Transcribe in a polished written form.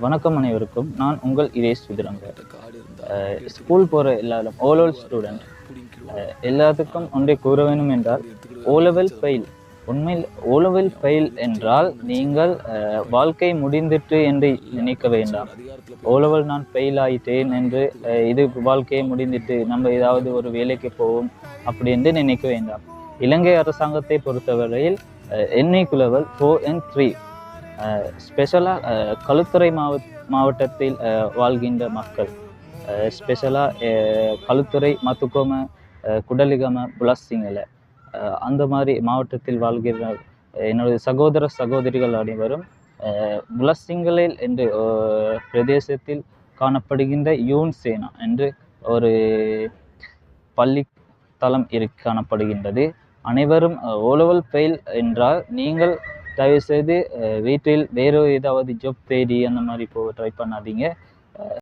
வணக்கம் அனைவருக்கும். நான் உங்கள் இரேஷ் விதுரங்க. ஸ்கூல் போகிற எல்லாரும் ஓலெவல் ஸ்டூடெண்ட் எல்லாத்துக்கும் ஒன்றை கூற வேண்டும் என்றால் ஓலெவல் ஃபெயில். உண்மையில் ஓலெவல் ஃபெயில் என்றால் நீங்கள் வாழ்க்கை முடிந்துட்டு என்று நினைக்க வேண்டாம். ஓலெவல் நான் ஃபெயில் ஆயிட்டேன் என்று இது வாழ்க்கையை முடிந்துட்டு நம்ம ஏதாவது ஒரு வேலைக்கு போவோம் அப்படி என்று நினைக்க வேண்டாம். இலங்கை அரசாங்கத்தை பொறுத்தவரையில் NEQ level 4 and 3 ஸ்பெஷலாக களுத்துறை மாவட்டத்தில் வாழ்கின்ற மக்கள், ஸ்பெஷலாக களுத்துறை, மத்துக்கோம, குடலிகம, புலஸ்ஸிங்கல அந்த மாதிரி மாவட்டத்தில் வாழ்கிற என்னுடைய சகோதர சகோதரிகள் அனைவரும் புலஸ்ஸிங்கலில் என்று பிரதேசத்தில் காணப்படுகின்ற யூன் சேனா என்று ஒரு பள்ளி தளம் காணப்படுகின்றது. அனைவரும் ஓலெவல் ஃபெயில் என்றால் நீங்கள் தயவுசெய்து வீட்டில் வேறு ஏதாவது ஜாப் தேடி அந்த மாதிரி ட்ரை பண்ணாதீங்க.